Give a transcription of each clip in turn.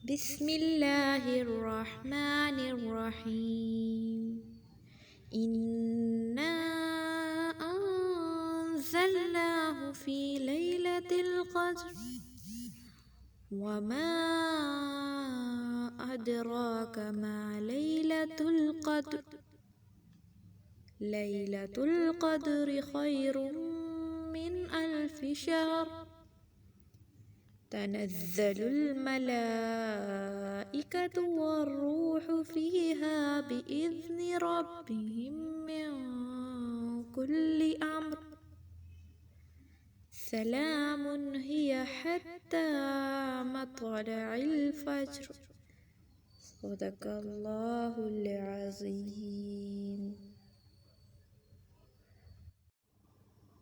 بسم اللہ الرحمن الرحیم انا انزلناه فی لیلۃ القدر وما ادراک ما لیلۃ القدر لیلۃ القدر خیر من الف شہر تنزل الملائكة والروح فيها بإذن ربهم من كل أمر سلام هي حتى مطلع الفجر صدق اللہ العظیم۔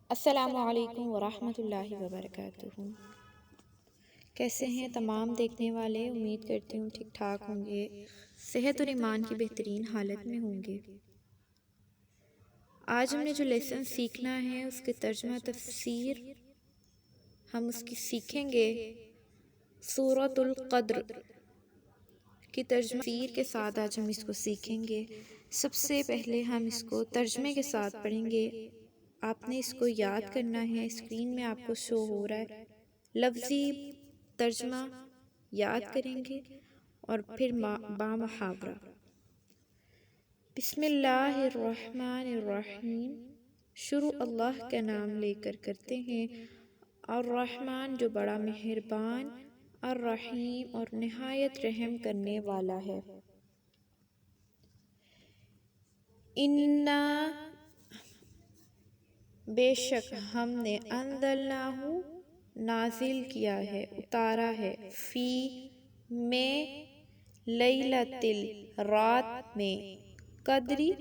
السلام علیکم ورحمۃ اللہ وبرکاتہ۔ کیسے ہیں تمام دیکھنے والے؟ امید کرتی ہوں ٹھیک ٹھاک ہوں گے، صحت اور ایمان کی بہترین حالت میں ہوں گے۔ آج ہم نے جو لیسن سیکھنا ہے اس کے ترجمہ تفسیر ہم اس کی سیکھیں گے۔ سورۃ القدر کی ترجمہ تفسیر کے ساتھ آج ہم اس کو سیکھیں گے۔ سب سے پہلے ہم اس کو ترجمے کے ساتھ پڑھیں گے۔ آپ نے اس کو یاد کرنا ہے، اسکرین میں آپ کو شو ہو رہا ہے۔ لفظی ترجمہ یاد کریں گے اور پھر بامحاورہ۔ بسم اللہ الرحمن الرحیم، شروع اللہ کا نام لے کر کرتے ہیں۔ الرحمن جو بڑا مہربان، الرحیم اور نہایت رحم کرنے والا ہے۔ انا بے شک ہم نے انزلناہ نازل کیا ہے، اتارا ہے، فی میں، لیلۃ رات میں، قدری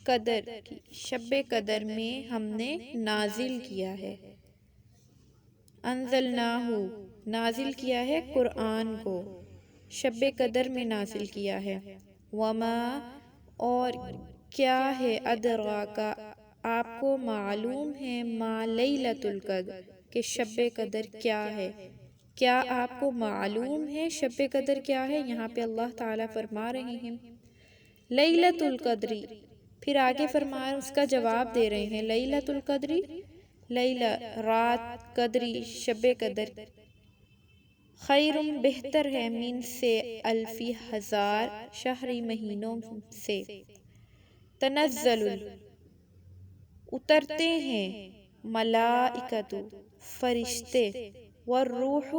قدر کی، شب قدر میں ہم نے نازل کیا ہے۔ انزلناہ نازل کیا ہے قرآن کو، شب قدر میں نازل کیا ہے۔ وما اور کیا ہے، ادراک آپ کو معلوم ہے، ما لیلۃ القدر کہ شب قدر کیا ہے۔ کیا آپ کو معلوم ہے شب قدر کیا ہے؟ یہاں پہ اللہ تعالیٰ فرما رہے ہیں لیلۃ القدری، پھر آگے فرما اس کا جواب دے رہے ہیں۔ لیلۃ القدری لیلہ رات، قدری شب قدر، خیر بہتر ہے، من سے الفی ہزار، شہری مہینوں سے، تنزل اترتے ہیں، ملائکۃ فرشتے، والروح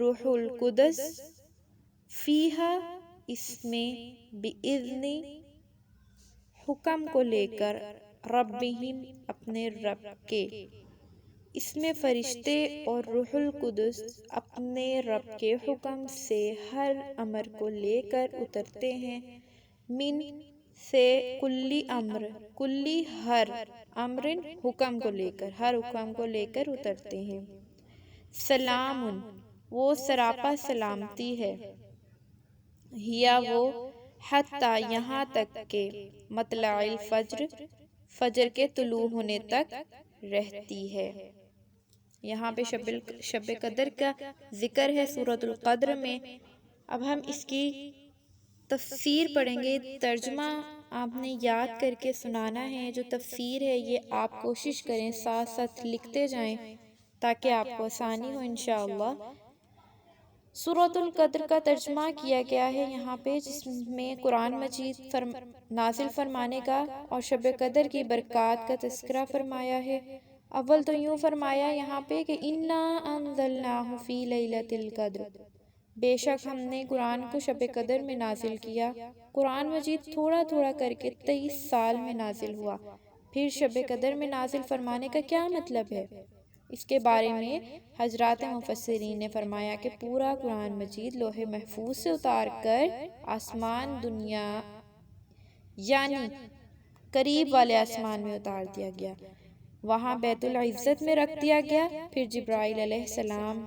روح القدس، فیہا اس میں، بإذن حکم کو لے کر، ربہم اپنے رب کے، اس میں فرشتے اور روح القدس اپنے رب کے حکم سے ہر امر کو لے کر اترتے ہیں، من سے کلی امر، کلی ہر امر حکم کو لے کر، ہر حکم کو لے کر اترتے ہیں۔ سلام وہ سراپا سلامتی ہے، ہیا وہ، حتی یہاں تک کہ، مطلع الفجر فجر کے طلوع ہونے تک رہتی ہے۔ یہاں پہ شب قدر کا ذکر ہے سورۃ القدر میں۔ اب ہم اس کی تفسیر پڑھیں گے۔ ترجمہ آپ نے یاد کر کے سنانا ہے، جو تفسیر ہے یہ آپ کوشش کریں ساتھ ساتھ لکھتے جائیں تاکہ آپ کو آسانی ہو انشاءاللہ۔ سورۃ القدر کا ترجمہ کیا گیا ہے یہاں پہ، جس میں قرآن مجید نازل فرمانے کا اور شب قدر کی برکات کا تذکرہ فرمایا ہے۔ اول تو یوں فرمایا یہاں پہ کہ انا انزلناہ فی لیلۃ القدر، بے شک ہم نے قرآن کو شب قدر میں نازل کیا۔ قرآن مجید تھوڑا تھوڑا کر کے 23 سال میں نازل ہوا۔ پھر شب قدر میں نازل فرمانے کا کیا مطلب ہے؟ اس کے بارے میں حضرات مفسرین نے فرمایا کہ پورا قرآن مجید لوح محفوظ سے اتار کر آسمان دنیا یعنی قریب والے آسمان میں اتار دیا گیا، وہاں بیت العزت میں رکھ دیا گیا، پھر جبرائیل علیہ السلام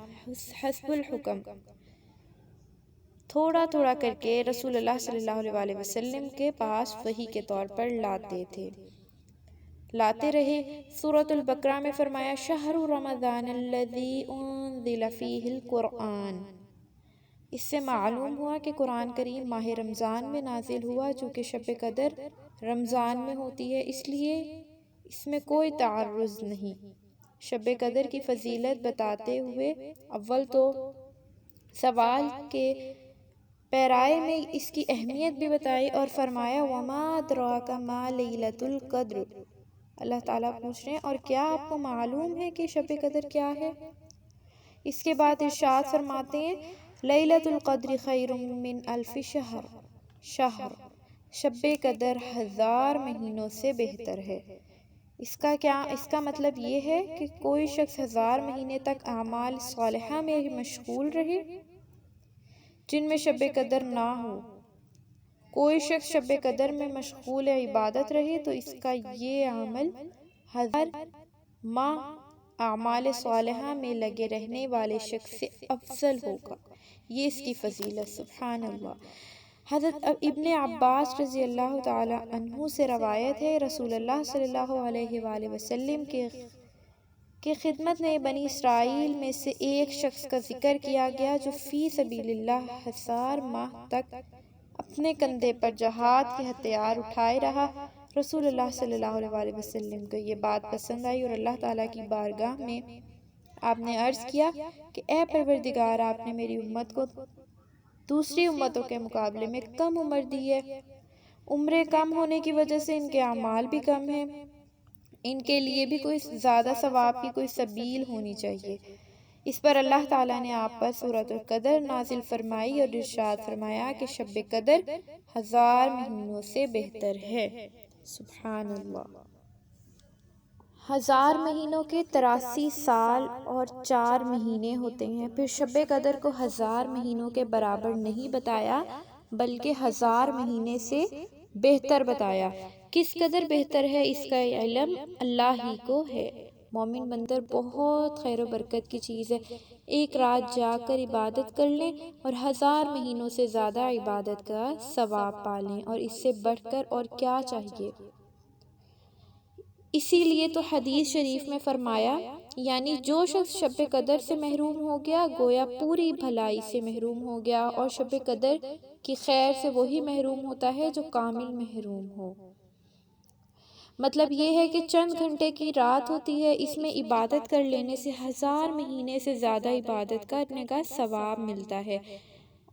حسب الحکم تھوڑا تھوڑا کر کے رسول اللہ صلی اللہ علیہ وسلم کے پاس وحی کے طور پر لاتے رہے۔ سورۃ البقرہ میں فرمایا شہر رمضان الذی انزل فیہ القرآن، اس سے معلوم ہوا کہ قرآن کریم ماہ رمضان میں نازل ہوا، چونکہ شب قدر رمضان میں ہوتی ہے، اس لیے اس میں کوئی تعرض نہیں۔ شب قدر کی فضیلت بتاتے ہوئے اول تو سوال کے پیرائے میں اس کی اہمیت بھی بتائی اور فرمایا وَمَا أَدْرَاكَ مَا لَيْلَةُ الْقَدْرِ۔ اللہ تعالیٰ پوچھ رہے ہیں اور کیا آپ کو معلوم ہے کہ شب قدر کیا ہے؟ اس کے بعد ارشاد فرماتے ہیں لیلۃ القدر خیر من الف شہر، شب قدر 1000 مہینوں سے بہتر ہے۔ اس کا مطلب یہ ہے کہ کوئی شخص 1000 مہینے تک اعمال صالحہ میں مشغول رہے جن میں شب قدر نہ ہو۔ کوئی شخص شب قدر میں مشغول عبادت رہے تو اس کا یہ عمل 1000 ماہ اعمال صالحہ میں لگے رہنے والے شخص سے افضل ہوگا۔ یہ اس کی فضیلت، سبحان اللہ۔ حضرت ابن عباس رضی اللہ تعالی عنہ سے روایت ہے، رسول اللہ صلی اللہ علیہ وآلہ وسلم کے خدمت میں بنی اسرائیل میں سے ایک شخص کا ذکر کیا گیا جو فی سبیل اللہ 1000 ماہ تک اپنے کندھے پر جہاد کے ہتھیار اٹھائے رہا۔ رسول اللہ صلی اللہ علیہ وآلہ وسلم کو یہ بات پسند آئی اور اللہ تعالیٰ کی بارگاہ میں آپ نے عرض کیا کہ اے پروردگار، آپ نے میری امت کو دوسری امتوں کے مقابلے میں کم عمر دی ہے۔ عمریں کم ہونے کی وجہ سے ان کے اعمال بھی کم ہیں، ان کے لیے بھی کوئی زیادہ ثواب کی کوئی سبیل ہونی چاہیے۔ اس پر اللہ تعالیٰ نے آپ پر سورۃ القدر نازل فرمائی اور ارشاد فرمایا کہ شب قدر 1000 مہینوں سے بہتر ہے، سبحان اللہ۔ 1000 مہینوں کے 83 سال اور 4 مہینے ہوتے ہیں۔ پھر شب قدر کو 1000 مہینوں کے برابر نہیں بتایا بلکہ 1000 مہینے سے بہتر بتایا۔ کس قدر بہتر ہے اس کا علم اللہ ہی کو ہے۔ مومن بندر بہت خیر و برکت کی چیز ہے۔ ایک رات جا کر عبادت کر لیں اور 1000 مہینوں سے زیادہ عبادت کا ثواب پالیں، اور اس سے بڑھ کر اور کیا چاہیے۔ اسی لیے تو حدیث شریف میں فرمایا، یعنی جو شخص شب قدر سے محروم ہو گیا گویا پوری بھلائی سے محروم ہو گیا، اور شب قدر کی خیر سے وہی محروم ہوتا ہے جو کامل محروم ہو۔ مطلب یہ ہے کہ چند گھنٹے کی رات ہوتی ہے، اس میں عبادت کر لینے سے 1000 مہینے سے زیادہ عبادت کرنے کا ثواب ملتا ہے،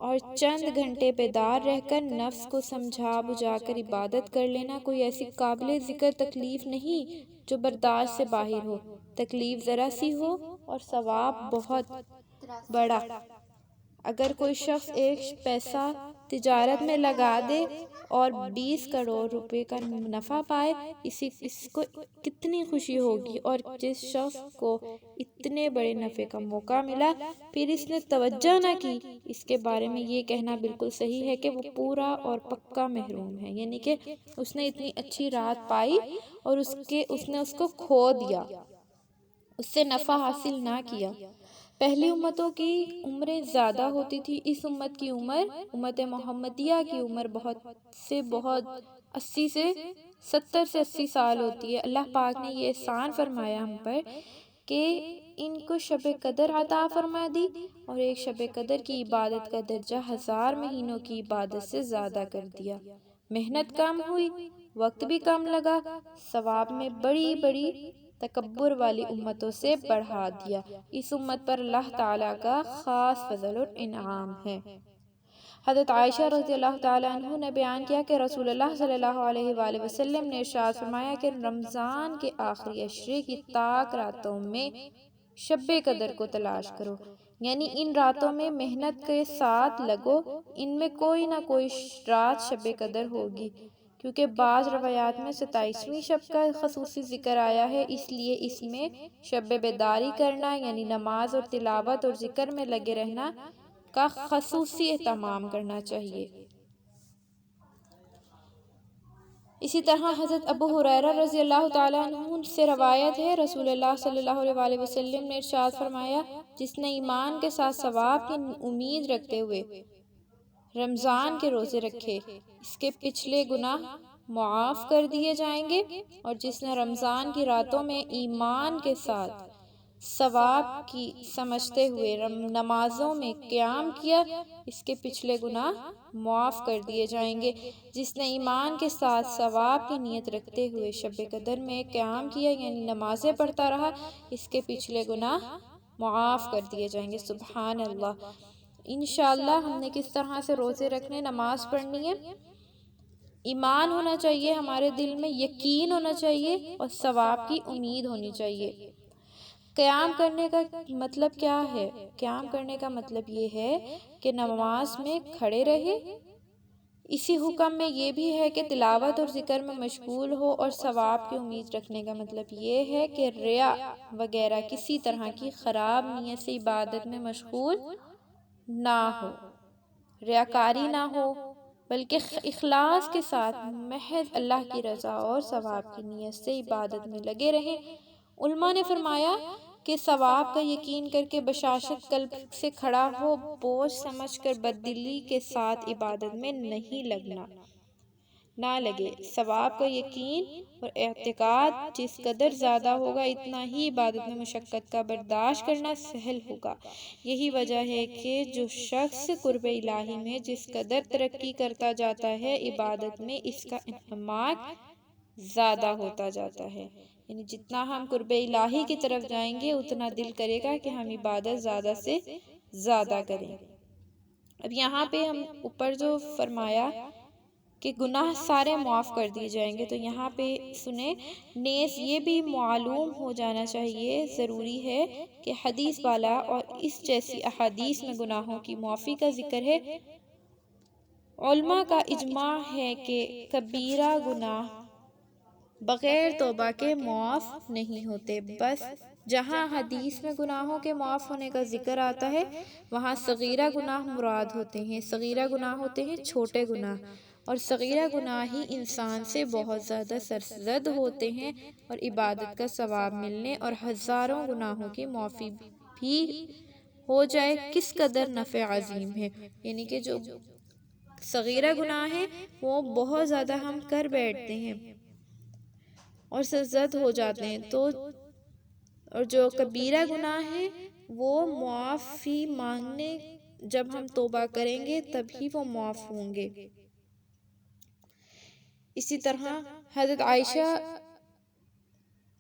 اور چند گھنٹے بیدار رہ کر نفس کو سمجھا بجھا کر عبادت کر لینا کوئی ایسی قابل ذکر تکلیف نہیں جو برداشت سے باہر ہو۔ تکلیف ذرا سی ہو اور ثواب بہت بڑا۔ اگر کوئی شخص 1 پیسہ تجارت میں لگا دے اور 20 کروڑ روپے کا نفع پائے، اس کو کتنی خوشی ہوگی، اور جس شخص کو اتنے بڑے نفع کا موقع ملا پھر اس نے توجہ نہ کی، اس کے بارے میں یہ کہنا بالکل صحیح ہے کہ وہ پورا اور پکا محروم ہے، یعنی کہ اس نے اتنی اچھی رات پائی اور اس نے اس کو کھو دیا، اس سے نفع حاصل نہ کیا۔ پہلی امتوں کی عمریں زیادہ ہوتی تھی، اس امت کی عمر، امت محمدیہ کی عمر بہت 80 سے 70 سال ہوتی ہے۔ اللہ پاک نے یہ احسان فرمایا ہم پر کہ ان کو شب قدر عطا فرما دی، اور ایک شب قدر کی عبادت کا درجہ 1000 مہینوں کی عبادت سے زیادہ کر دیا۔ محنت کم ہوئی، وقت بھی کم لگا، ثواب میں بڑی بڑی تکبر والی امتوں سے بڑھا دیا۔ اس امت پر اللہ تعالیٰ کا خاص فضل اور انعام ہے۔ حضرت عائشہ رضی اللہ تعالیٰ عنہ نے بیان کیا کہ رسول اللہ صلی اللہ علیہ وآلہ وسلم نے ارشاد فرمایا کہ رمضان کے آخری عشرے کی طاق راتوں میں شب قدر کو تلاش کرو، یعنی ان راتوں میں محنت کے ساتھ لگو، ان میں کوئی نہ کوئی رات شب قدر ہوگی، کیونکہ بعض روایات میں 27ویں شب کا خصوصی ذکر آیا ہے، اس لیے اس میں شب بیداری کرنا یعنی نماز اور تلاوت اور ذکر میں لگے رہنا کا خصوصی اہتمام کرنا چاہیے۔ اسی طرح حضرت ابو ہریرہ رضی اللہ تعالیٰ عنہ سے روایت ہے، رسول اللہ صلی اللہ علیہ وآلہ وسلم نے ارشاد فرمایا، جس نے ایمان کے ساتھ ثواب کی امید رکھتے ہوئے رمضان کے روزے رکھے، اس کے پچھلے گناہ معاف کر دیے جائیں گے، اور جس نے رمضان کی راتوں میں ایمان کے ساتھ ثواب کی سمجھتے ہوئے نمازوں میں قیام کیا، اس کے پچھلے گناہ معاف کر دیے جائیں گے۔ جس نے ایمان کے ساتھ ثواب کی نیت رکھتے ہوئے شب قدر میں قیام کیا، یعنی نمازیں پڑھتا رہا، اس کے پچھلے گناہ معاف کر دیے جائیں گے۔ سبحان اللہ۔ انشاءاللہ ہم نے کس طرح سے روزے رکھنے، نماز پڑھنی ہے، ایمان ہونا چاہیے ہمارے دل میں، یقین ہونا چاہیے، اور ثواب کی امید ہونی چاہیے۔ قیام کرنے کا مطلب کیا ہے؟ قیام کرنے کا مطلب یہ ہے کہ نماز میں کھڑے رہے۔ اسی حکم میں یہ بھی ہے کہ تلاوت اور ذکر میں مشغول ہو، اور ثواب کی امید رکھنے کا مطلب یہ ہے کہ ریا وغیرہ کسی طرح کی خراب نیت سے عبادت میں مشغول نہ ہو، ریاکاری نہ ہو، بلکہ اخلاص کے ساتھ محض اللہ کی رضا اور ثواب کی نیت سے عبادت میں لگے رہیں۔ علماء نے فرمایا کہ ثواب کا یقین کر کے بشاشت قلب سے کھڑا ہو، بوجھ سمجھ کر بددلی کے ساتھ عبادت میں نہیں لگنا، نہ لگے۔ ثواب کا یقین اور اعتقاد جس قدر زیادہ ہوگا، اتنا ہی عبادت میں مشقت کا برداشت کرنا سہل ہوگا۔ یہی وجہ ہے کہ جو شخص قرب الہی میں جس قدر ترقی کرتا جاتا ہے، عبادت میں اس کا انہماک زیادہ ہوتا جاتا ہے۔ یعنی جتنا ہم قرب الہی کی طرف جائیں گے، اتنا دل کرے گا کہ ہم عبادت زیادہ سے زیادہ کریں۔ اب یہاں پہ ہم اوپر جو فرمایا کہ گناہ سارے معاف کر دیے جائیں گے، تو یہاں پہ سنیں، نیز یہ بھی معلوم ہو جانا چاہیے، ضروری ہے کہ حدیث والا اور اس جیسی احادیث میں گناہوں کی معافی کا ذکر ہے۔ علماء کا اجماع ہے کہ کبیرہ گناہ بغیر توبہ کے معاف نہیں ہوتے، بس جہاں حدیث میں گناہوں کے معاف ہونے کا ذکر آتا ہے، وہاں صغیرہ گناہ مراد ہوتے ہیں۔ صغیرہ گناہ ہوتے ہیں چھوٹے گناہ، اور صغیرہ گناہ ہی انسان سے بہت زیادہ سرزد ہوتے ہیں، اور عبادت کا ثواب ملنے اور ہزاروں گناہوں کی معافی بھی ہو جائے، کس قدر نفع عظیم ہے۔ یعنی کہ جو صغیرہ گناہ ہیں وہ بہت زیادہ ہم کر بیٹھتے ہیں اور سرزد ہو جاتے ہیں، اور جو کبیرہ گناہ ہیں وہ معافی مانگنے، جب ہم توبہ کریں گے تبھی وہ معاف ہوں گے۔ اسی طرح حضرت عائشہ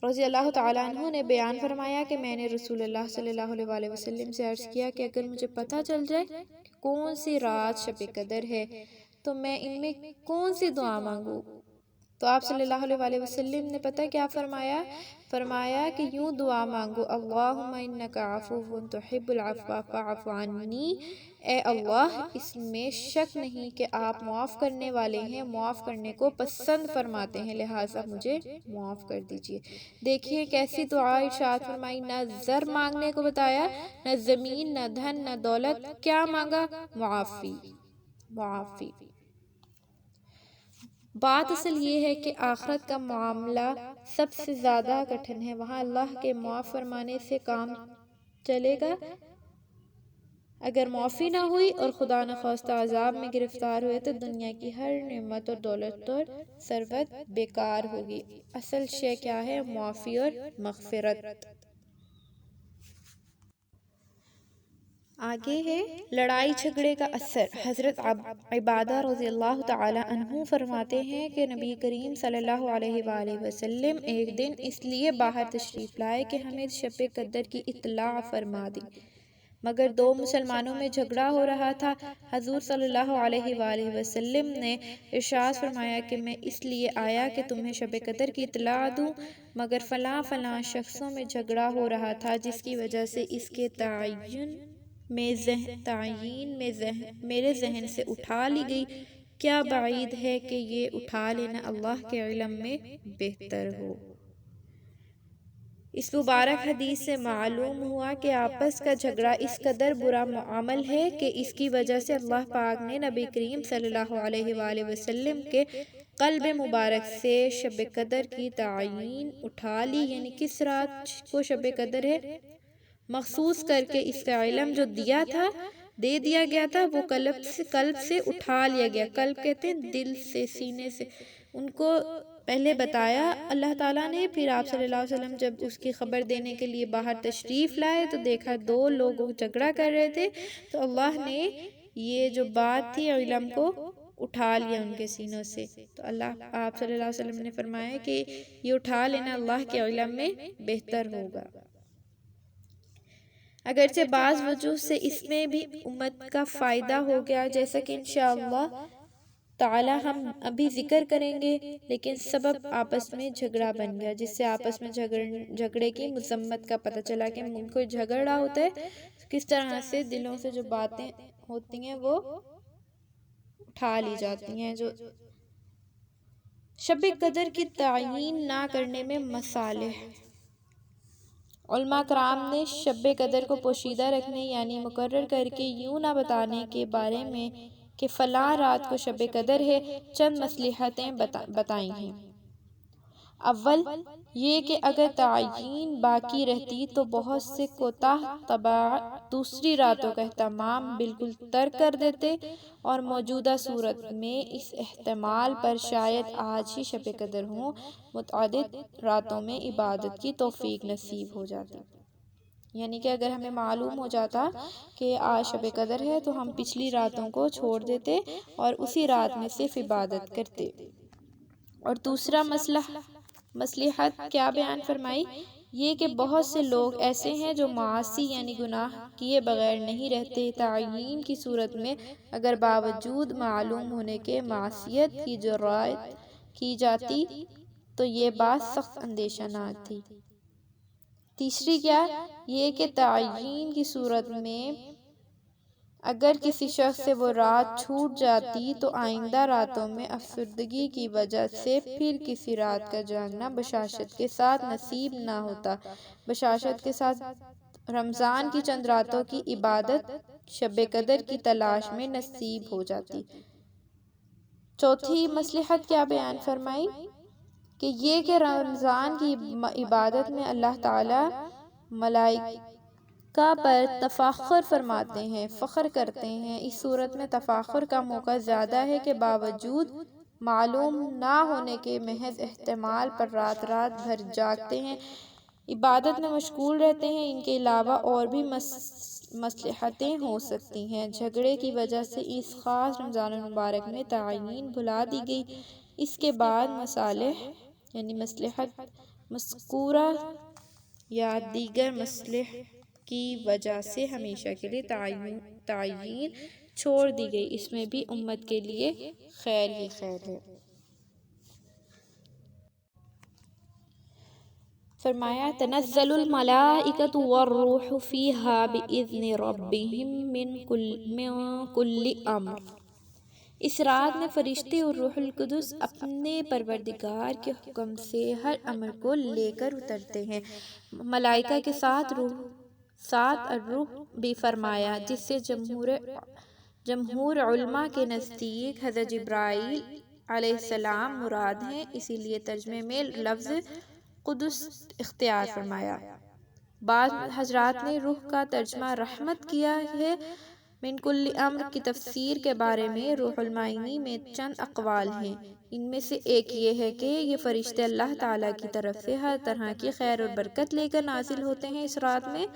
رضی اللہ تعالیٰ عنہ نے بیان فرمایا کہ میں نے رسول اللہ صلی اللہ علیہ وسلم سے عرض کیا کہ اگر مجھے پتہ چل جائے کہ کون سی رات شب قدر ہے تو میں ان میں کون سی دعا مانگوں، تو آپ صلی اللہ علیہ وسلم نے پتہ کیا فرمایا؟ فرمایا کہ یوں دعا مانگو، اللہم انکا عفو تحب العفو فاعف عنی، اے اللہ اس میں شک نہیں کہ آپ معاف کرنے والے ہیں، معاف کرنے کو پسند فرماتے ہیں، لہٰذا مجھے معاف کر دیجئے۔ دیکھیے کیسی دعا ارشاد فرمائی، نہ زر مانگنے کو بتایا، نہ زمین، نہ دھن، نہ دولت، کیا مانگا؟ معافی۔ معافی۔ بات اصل یہ ہے کہ آخرت کا معاملہ سب سے زیادہ کٹھن ہے، وہاں اللہ کے معاف فرمانے سے کام چلے گا۔ اگر معافی نہ ہوئی اور خدا نخواستہ عذاب میں گرفتار ہوئے تو دنیا کی ہر نعمت اور دولت اور ثروت بیکار ہوگی۔ اصل شے کیا ہے؟ معافی اور مغفرت۔ آگے ہے لڑائی جھگڑے کا اثر۔ حضرت عبادہ رضی اللہ تعالیٰ عنہ فرماتے ہیں کہ نبی کریم صلی اللہ علیہ وآلہ وسلم ایک دن اس لیے باہر تشریف لائے کہ ہمیں شب قدر کی اطلاع فرما دی، مگر دو مسلمانوں میں جھگڑا ہو رہا تھا۔ حضور صلی اللہ علیہ وآلہ وسلم نے ارشاد فرمایا کہ میں اس لیے آیا کہ تمہیں شب قدر کی اطلاع دوں، مگر فلاں فلاں شخصوں میں جھگڑا ہو رہا تھا، جس کی وجہ سے اس کے تعین میں میرے ذہن سے اٹھا لی گئی۔ کیا بعید ہے کہ یہ اٹھا لینا اللہ کے علم میں بہتر ہو۔ اس مبارک حدیث سے معلوم ہوا کہ آپس کا جھگڑا اس قدر برا عمل ہے کہ اس کی وجہ سے اللہ پاک نے نبی کریم صلی اللہ علیہ وآلہ وسلم کے قلب مبارک سے شب قدر کی تعین اٹھا لی، یعنی کس رات کو شب قدر ہے مخصوص کر کے اس کا علم جو دے دیا گیا تھا وہ قلب سے اٹھا لیا گیا۔ قلب کہتے ہیں دل سے، سینے سے، ان کو پہلے بتایا اللہ تعالیٰ نے، پھر آپ صلی اللہ علیہ وسلم جب اس کی خبر دینے کے لیے باہر تشریف لائے تو دیکھا 2 لوگ جھگڑا کر رہے تھے، تو اللہ نے یہ جو بات تھی علم کو اٹھا لیا ان کے سینوں سے۔ تو اللہ آپ صلی اللہ علیہ وسلم نے فرمایا کہ یہ اٹھا لینا اللہ کے علم میں بہتر ہوگا۔ اگرچہ بعض وجہ سے اس میں بھی امت کا فائدہ ہو گیا، جیسا کہ انشاءاللہ تعالی ہم ابھی ذکر کریں گے، لیکن سبب آپس میں جھگڑا بن گیا، جس سے آپس میں جھگڑے کی مذمت کا پتہ چلا کہ کوئی جھگڑا ہوتا ہے کس طرح سے دلوں سے جو باتیں ہوتی ہیں وہ اٹھا لی جاتی ہیں۔ جو شب قدر کی تعیین نہ کرنے میں مصالح، علماء کرام نے شب قدر کو پوشیدہ رکھنے یعنی مقرر کر کے یوں نہ بتانے کے بارے میں کہ فلاں رات کو شب قدر ہے چند مصلحتیں بتائی ہیں۔ اول یہ کہ اگر تعیین باقی رہتی تو بہت سے کوتاہ طباع دوسری راتوں کا اہتمام بالکل ترک کر دیتے، اور موجودہ صورت میں اس احتمال پر شاید آج ہی شب قدر ہوں متعدد راتوں میں عبادت کی توفیق نصیب ہو جاتی۔ یعنی کہ اگر ہمیں معلوم ہو جاتا کہ آج شب قدر ہے تو ہم پچھلی راتوں کو چھوڑ دیتے اور اسی رات میں صرف عبادت کرتے۔ اور دوسرا مصلحت کیا بیان فرمائی؟ یہ کہ بہت سے لوگ ایسے ہیں جو معاصی یعنی گناہ کیے بغیر نہیں رہتے۔ تعیین کی صورت میں اگر باوجود معلوم ہونے کے معصیت کی جرات کی جاتی تو یہ بات سخت اندیشہ ناک تھی۔ تیسری کیا؟ یہ کہ تعیین کی صورت میں اگر کسی شخص سے وہ رات چھوٹ جاتی تو آئندہ راتوں میں افسردگی کی وجہ سے پھر کسی رات کا جاگنا بشاشت کے ساتھ نصیب نہ ہوتا۔ بشاشت کے ساتھ رمضان کی چند راتوں کی عبادت شب قدر کی تلاش میں نصیب ہو جاتی۔ چوتھی مصلحت کیا بیان فرمائی؟ کہ یہ کہ رمضان کی عبادت میں اللہ تعالی ملائکہ پر تفاخر فرماتے ہیں، فخر کرتے ہیں۔ اس صورت میں تفاخر کا موقع زیادہ ہے کہ باوجود معلوم نہ ہونے کے محض احتمال پر رات رات بھر جاگتے ہیں، عبادت میں مشغول رہتے ہیں۔ ان کے علاوہ اور بھی مصلحتیں ہو سکتی ہیں۔ جھگڑے کی وجہ سے اس خاص رمضان المبارک میں تعیین بھلا دی گئی۔ اس کے بعد مصالح یعنی مصلحت مذکورہ یا دیگر مصالح کی وجہ سے ہمیشہ کے لیے تعیین چھوڑ دی گئی، اس میں بھی امت کے لیے خیر ہی خیر ہے۔ فرمایا تنزل الملائکۃ والروح فیہا بإذن ربہم من کل امر۔ اس رات میں فرشتے اور روح القدس اپنے پروردگار کے حکم سے ہر امر کو لے کر اترتے ہیں۔ ملائکہ کے ساتھ الروح بھی فرمایا، جس سے جمہور علماء کے نزدیک حضرت جبرائیل علیہ السلام مراد ہیں، اسی لیے ترجمے میں لفظ قدس اختیار فرمایا۔ بعض حضرات نے روح کا ترجمہ رحمت کیا ہے۔ من کل امر کی تفسیر کے بارے میں روح المعانی میں چند اقوال ہیں۔ ان میں سے ایک یہ ہے کہ یہ فرشتے اللہ تعالیٰ کی طرف سے ہر طرح کی خیر اور برکت لے کر نازل ہوتے ہیں اس رات میں۔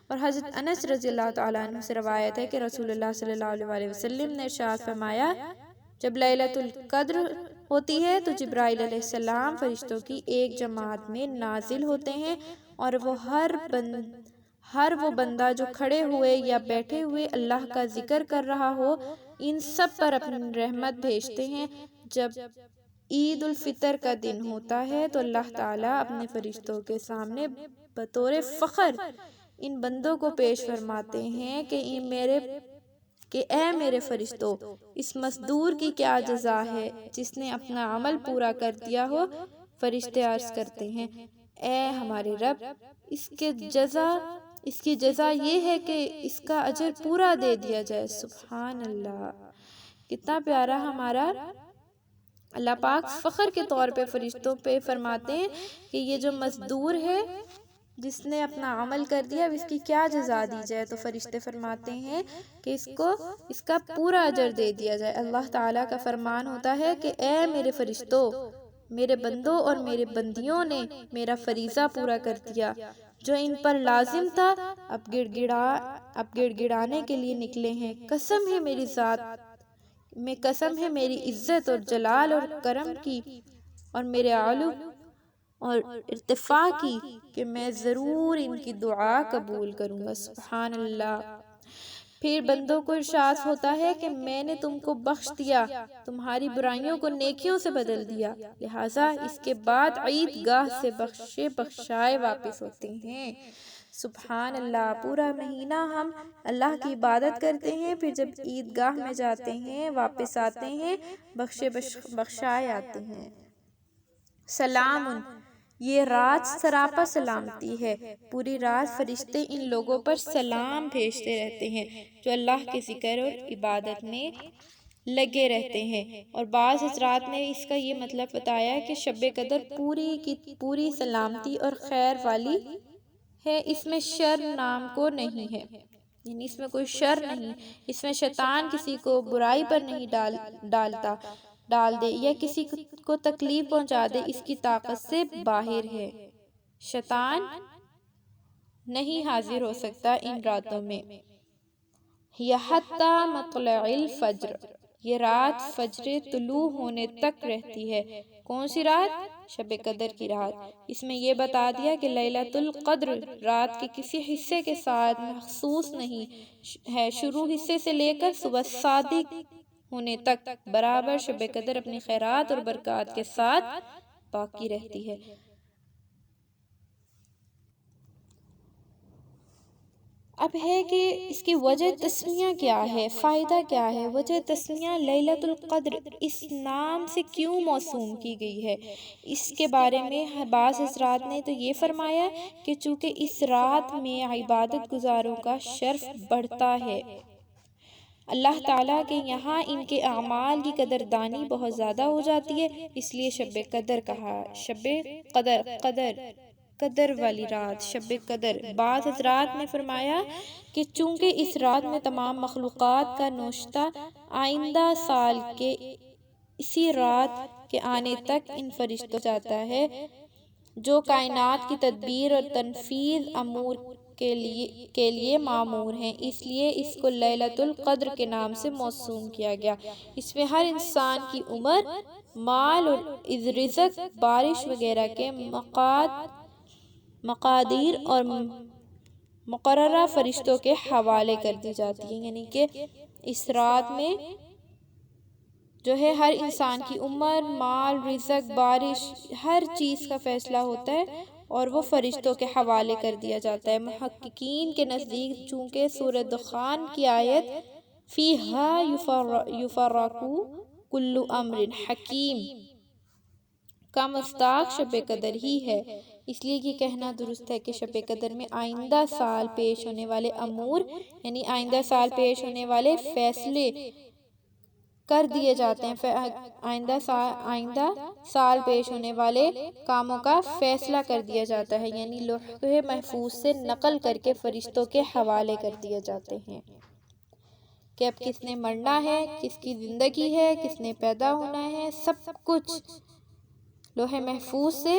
اور حضرت انس رضی اللہ تعالیٰ عنہ سے روایت ہے کہ رسول اللہ صلی اللہ علیہ وسلم نے ارشاد فرمایا، جب لیلۃ القدر ہوتی ہے تو جبرائیل علیہ السلام فرشتوں کی ایک جماعت میں نازل ہوتے ہیں، اور وہ ہر وہ بندہ جو کھڑے ہوئے یا بیٹھے ہوئے اللہ کا ذکر کر رہا ہو ان سب پر اپنی رحمت بھیجتے ہیں۔ جب عید الفطر کا دن ہوتا ہے تو اللہ تعالیٰ اپنے فرشتوں کے سامنے بطور فخر ان بندوں کو پیش فرماتے ہیں کہ اے میرے فرشتوں، اس مزدور کی کیا جزا ہے جس نے اپنا عمل پورا کر دیا ہو؟ فرشتے عرض کرتے ہیں، اے ہمارے رب، اس کی جزا یہ ہے کہ اس کا اجر پورا دے دیا جائے۔ سبحان اللہ، کتنا پیارا ہمارا اللہ پاک فخر کے طور پہ فرشتوں پہ فرماتے ہیں کہ یہ جو مزدور ہے جس نے اپنا عمل کر دیا اس کی کیا جزا دی جائے، تو فرشتے فرماتے ہیں کہ اس کا پورا اجر دے دیا جائے۔ اللہ تعالیٰ کا فرمان ہوتا ہے کہ اے میرے فرشتوں، میرے بندوں اور میرے بندیوں نے میرا فریضہ پورا کر دیا جو ان پر لازم تھا، اب گڑ گڑانے کے لیے نکلے ہیں۔ قسم ہے میری ذات میں، قسم ہے میری عزت اور جلال اور کرم کی اور میرے علو اور ارتفاع کی کہ میں ضرور ان کی دعا قبول کروں گا۔ سبحان اللہ۔ پھر بندوں کو ارشاد ہوتا ہے کہ میں نے تم کو بخش دیا، تمہاری برائیوں کو نیکیوں سے بدل دیا، لہٰذا اس کے بعد عید گاہ سے بخشے بخشائے واپس ہوتے ہیں۔ سبحان اللہ۔ پورا مہینہ ہم اللہ کی عبادت کرتے ہیں، پھر جب عید گاہ میں جاتے ہیں واپس آتے ہیں بخشے بخشائے آتے ہیں۔ سلام، یہ رات سراپا سلامتی ہے۔ پوری رات فرشتے ان لوگوں پر سلام بھیجتے رہتے ہیں جو اللہ کے ذکر اور عبادت میں لگے رہتے ہیں۔ اور بعض حضرات نے اس کا یہ مطلب بتایا کہ شب قدر پوری کی پوری سلامتی اور خیر والی ہے، اس میں شر نام کو نہیں ہے، یعنی اس میں کوئی شر نہیں، اس میں شیطان کسی کو برائی پر نہیں ڈال دے یا کسی کو تکلیف پہنچا دے، اس کی طاقت سے باہر ہے۔ شیطان نہیں حاضر ہو سکتا ان راتوں میں۔ حتی مطلع الفجر، یہ رات فجر طلوع ہونے تک رہتی ہے۔ کون سی رات؟ شب قدر کی رات۔ اس میں یہ بتا دیا کہ لیلۃ القدر رات کے کسی حصے کے ساتھ مخصوص نہیں ہے، شروع حصے سے لے کر صبح صادق ہونے تک برابر شب قدر اپنی خیرات اور برکات کے ساتھ باقی رہتی ہے۔ اب ہے کہ اس کی وجہ تسمیہ کیا ہے، فائدہ کیا ہے؟ وجہ تسمیہ لیلۃ القدر اس نام سے کیوں موسوم کی گئی ہے، اس کے بارے میں بعض حضرات نے تو یہ فرمایا کہ چونکہ اس رات میں عبادت گزاروں کا شرف بڑھتا ہے، اللہ تعالیٰ کے یہاں ان کے اعمال کی قدردانی بہت زیادہ ہو جاتی ہے، اس لیے شب قدر کہا۔ شب قدر والی رات، شب قدر۔ بعض حضرات نے فرمایا کہ چونکہ اس رات میں تمام مخلوقات کا نوشتہ آئندہ سال کے اسی رات کے آنے تک ان فرشتوں جاتا ہے جو کائنات کی تدبیر اور تنفیذ امور کے لیے مامور ہیں، اس لیے اس کو لیلۃ القدر کے نام سے موسوم کیا گیا۔ اس میں ہر انسان کی عمر، مال اور رزق، بارش وغیرہ کے مقادیر اور مقررہ فرشتوں کے حوالے کر دی جاتی ہیں، یعنی کہ اس رات میں جو ہے ہر انسان کی عمر، مال، رزق، بارش، ہر چیز کا فیصلہ ہوتا ہے اور وہ فرشتوں کے حوالے کر دیا جاتا ہے۔ محققین کے نزدیک چونکہ سورہ دخان کی آیت فیہا یفرق کل امر حکیم کا مصداق شب قدر ہی ہے، اس لیے یہ کہنا درست ہے کہ شب قدر میں آئندہ سال پیش ہونے والے امور، یعنی آئندہ سال پیش ہونے والے فیصلے کر دیے جاتے ہیں، آئندہ سال پیش ہونے والے کاموں کا فیصلہ کر دیا جاتا ہے، یعنی لوح محفوظ سے نقل کر کے فرشتوں کے حوالے کر دیے جاتے ہیں کہ اب کس نے مرنا ہے، کس کی زندگی ہے، کس نے پیدا ہونا ہے، سب کچھ لوح محفوظ سے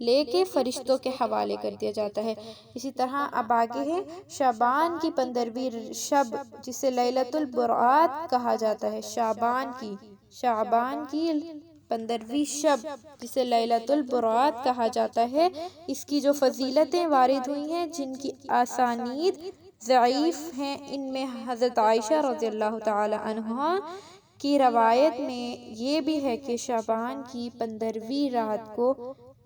لے کے فرشتوں کے حوالے کر دیا جاتا ہے۔ اسی طرح اب آگے ہے شعبان کی 15ویں شب جسے لیلۃ البرات کہا جاتا ہے، شعبان کی 15ویں شب جسے لیلۃ البرات کہا جاتا ہے، اس کی جو فضیلتیں وارد ہوئی ہیں جن کی اسانید ضعیف ہیں، ان میں حضرت عائشہ رضی اللہ تعالی عنہا کی روایت میں یہ بھی ہے کہ شعبان کی 15ویں رات کو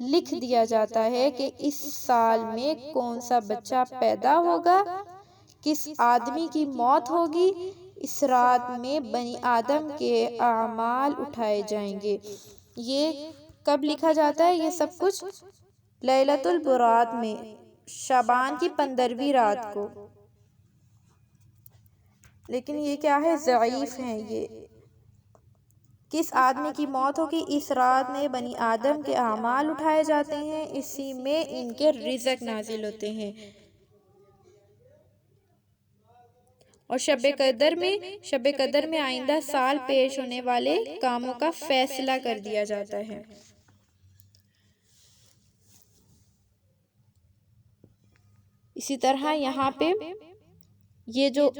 لکھ دیا جاتا ہے کہ اس سال میں کون سا بچہ پیدا ہوگا، کس آدمی کی موت ہوگی، اس رات میں بنی آدم کے اعمال اٹھائے جائیں گے۔ یہ کب لکھا جاتا ہے؟ یہ سب کچھ لیلۃ البرات میں، شعبان کی 15ویں رات کو، لیکن یہ کیا ہے؟ ضعیف ہیں یہ۔ کس آدمی کی موت ہوگی، اس رات میں بنی آدم کے اعمال اٹھائے جاتے ہیں، اسی میں ان کے رزق نازل ہوتے ہیں۔ اور شب قدر میں آئندہ سال پیش ہونے والے کاموں کا فیصلہ کر دیا جاتا ہے۔ اسی طرح یہاں پہ یہ جو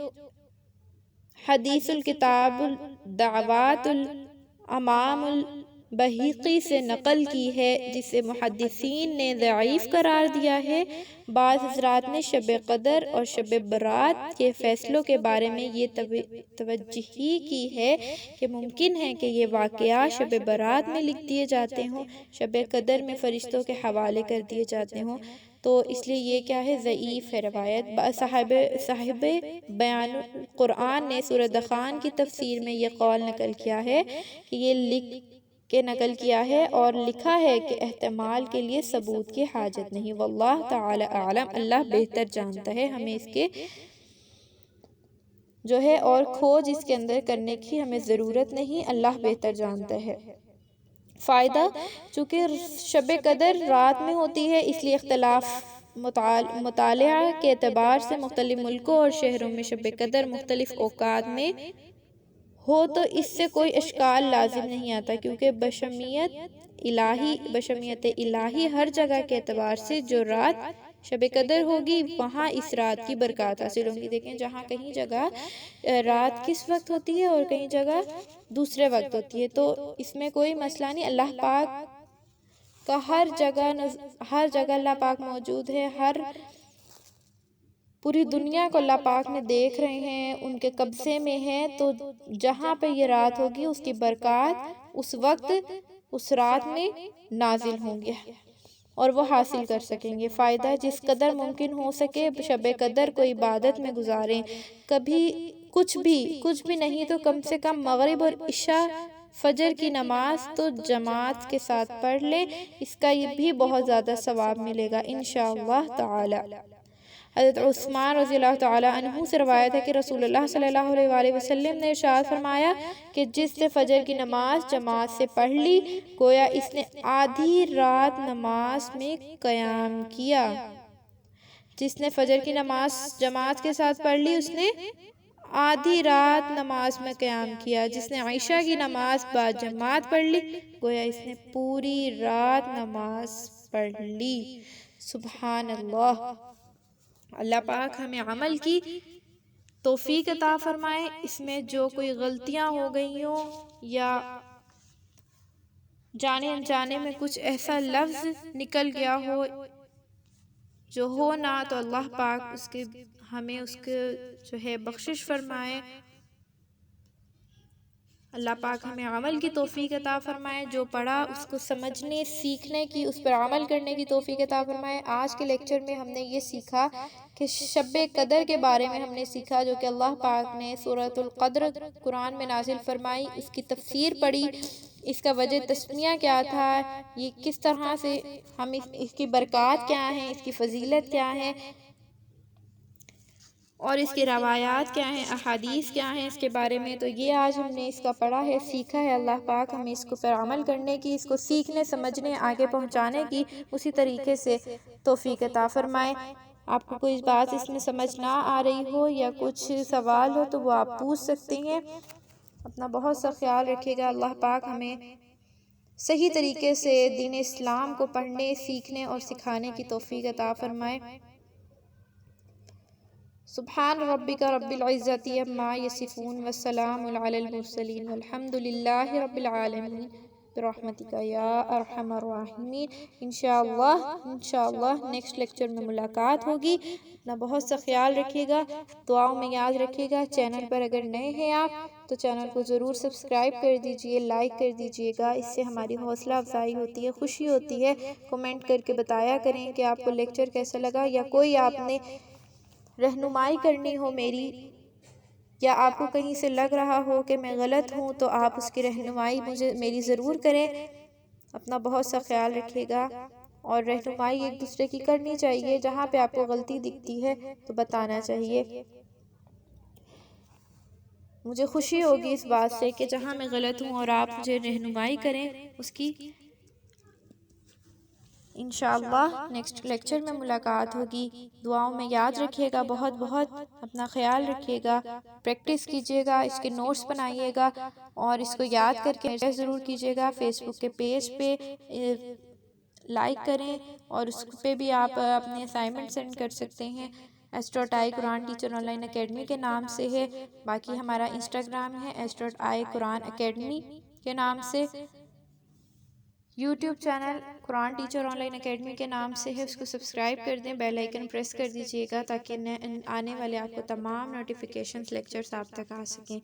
حدیث الکتاب الدعوات الامام البہیقی سے نقل کی ہے، جسے محدثین نے ضعیف قرار دیا ہے، بعض حضرات نے شب قدر اور شب برات کے فیصلوں کے بارے میں یہ توجہ کی ہے کہ ممکن ہے کہ یہ واقعات شب برات میں لکھ دیے جاتے ہوں، شب قدر میں فرشتوں کے حوالے کر دیے جاتے ہوں، تو اس لیے یہ کیا ہے، ضعیف ہے روایت۔ صاحب بیان القرآن نے سورہ دخان کی تفسیر میں یہ قول نقل کیا ہے کہ یہ لکھ کے نقل کیا ہے اور لکھا ہے کہ احتمال کے لیے ثبوت کی حاجت نہیں، واللہ تعالی اعلم، اللہ بہتر جانتا ہے، ہمیں اس کے جو ہے اور کھوج اس کے اندر کرنے کی ہمیں ضرورت نہیں، اللہ بہتر جانتا ہے۔ فائدہ، چونکہ شب قدر رات میں ہوتی ہے، اس لیے اختلاف مطالعہ کے اعتبار سے مختلف ملکوں اور شہروں میں شب قدر مختلف اوقات میں ہو تو اس سے کوئی اشکال لازم نہیں آتا، کیونکہ بشمیت الہی ہر جگہ کے اعتبار سے جو رات شب قدر ہوگی وہاں اس رات کی برکات حاصل ہوں گی۔ دیکھیں جہاں کہیں جگہ رات کس وقت ہوتی ہے اور کہیں جگہ دوسرے وقت ہوتی ہے، تو اس میں کوئی مسئلہ نہیں، اللہ پاک کا ہر جگہ اللہ پاک موجود ہے، پوری دنیا کو اللہ پاک نے دیکھ رہے ہیں، ان کے قبضے میں ہے، تو جہاں پہ یہ رات ہوگی اس کی برکات اس وقت اس رات میں نازل ہوں گے اور وہ حاصل کر سکیں گے۔ فائدہ، جس قدر ممکن ہو سکے شب قدر کو عبادت میں گزاریں، کبھی کچھ بھی نہیں تو کم سے کم مغرب اور عشاء فجر کی نماز تو جماعت کے ساتھ پڑھ لے، اس کا یہ بھی بہت زیادہ ثواب ملے گا انشاءاللہ تعالی۔ حضرت عثمان رضی اللہ تعالی عنہ سے روایت ہے کہ رسول اللہ صلی اللہ علیہ وآلہ وسلم نے ارشاد فرمایا کہ جس نے فجر کی نماز جماعت سے پڑھ لی، گویا اس نے آدھی رات نماز میں قیام کیا۔ جس نے فجر کی نماز جماعت کے ساتھ پڑھ لی، اس نے آدھی رات نماز میں قیام کیا۔ جس نے عشاء کی نماز بعد جماعت پڑھ لی، گویا اس نے پوری رات نماز پڑھ لی۔ سبحان اللہ۔ اللہ پاک ہمیں عمل کی توفیق عطا فرمائے، اس میں جو کوئی غلطیاں ہو گئی ہوں یا جانے انجانے میں کچھ ایسا لفظ نکل گیا ہو جو ہو نہ، تو اللہ پاک ہمیں اس کے جو ہے بخشش فرمائے۔ اللہ پاک ہمیں عمل کی توفیق عطا فرمائے، جو پڑھا اس کو سمجھنے سیکھنے کی، اس پر عمل کرنے کی توفیق عطا فرمائے۔ آج کے لیکچر میں ہم نے یہ سیکھا کہ شب قدر کے بارے میں ہم نے سیکھا، جو کہ اللہ پاک نے سورۃ القدر قرآن میں نازل فرمائی، اس کی تفسیر پڑھی، اس کا وجہ تسمیہ کیا تھا، یہ کس طرح سے ہم اس کی برکات کیا ہیں، اس کی فضیلت کیا ہے اور اس کی روایات کیا ہیں، احادیث کیا ہیں اس کے بارے میں، تو یہ آج ہم نے اس کا پڑھا ہے، سیکھا ہے۔ اللہ پاک ہمیں اس کو پر عمل کرنے کی، اس کو سیکھنے سمجھنے آگے پہنچانے کی اسی طریقے سے توفیق عطا فرمائے۔ آپ کو کوئی بات اس میں سمجھ نہ آ رہی ہو یا کچھ سوال ہو تو وہ آپ پوچھ سکتے ہیں۔ اپنا بہت سا خیال رکھیے گا۔ اللہ پاک ہمیں صحیح طریقے سے دین اسلام کو پڑھنے، سیکھنے اور سکھانے کی توفیق عطا فرمائے۔ سبحان ربک رب العزت عما یصفون والسلام علی المرسلین والحمد للہ رب العالمین برحمتک یا ارحم الراحمین۔ انشاءاللہ نیکسٹ لیکچر میں ملاقات ہوگی۔ اپنا بہت سا خیال رکھیے گا، دعاؤں میں یاد رکھیے گا۔ چینل پر اگر نئے ہیں آپ تو چینل کو ضرور سبسکرائب کر دیجئے، لائک کر دیجئے گا، اس سے ہماری حوصلہ افزائی ہوتی ہے، خوشی ہوتی ہے۔ کومنٹ کر کے بتایا کریں کہ آپ کو لیکچر کیسا لگا، یا کوئی آپ نے رہنمائی کرنی ہو میری، یا آپ کو کہیں سے لگ رہا ہو کہ میں غلط ہوں تو آپ اس کی رہنمائی میری ضرور کریں۔ اپنا بہت سا خیال رکھیے گا، اور رہنمائی ایک دوسرے کی کرنی چاہیے، جہاں پہ آپ کو غلطی دکھتی ہے تو بتانا چاہیے۔ مجھے خوشی ہوگی اس بات سے کہ جہاں میں غلط ہوں اور آپ مجھے رہنمائی کریں اس کی۔ انشاءاللہ نیکسٹ لیکچر میں ملاقات ہوگی۔ دعاؤں میں یاد رکھیے گا، بہت بہت اپنا خیال رکھیے گا، پریکٹس کیجیے گا، اس کے نوٹس بنائیے گا اور اس کو یاد کر کے ضرور کیجیے گا۔ فیس بک کے پیج پہ لائک کریں، اور اس پہ بھی آپ اپنے اسائنمنٹ سینڈ کر سکتے ہیں۔ @i Quran teacher on line academy کے نام سے ہے۔ باقی ہمارا انسٹاگرام ہے @i قرآن اکیڈمی کے نام سے۔ YouTube channel Quran teacher on line academy کے نام سے ہے، اس کو سبسکرائب کر دیں، بیل آئیکن پریس کر دیجئے گا تاکہ آنے والے آپ کو تمام نوٹیفیکیشنز لیکچرز آپ تک آ سکیں۔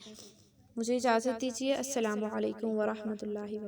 مجھے اجازت دیجیے، السلام علیکم ورحمۃ اللہ وبرکاتہ۔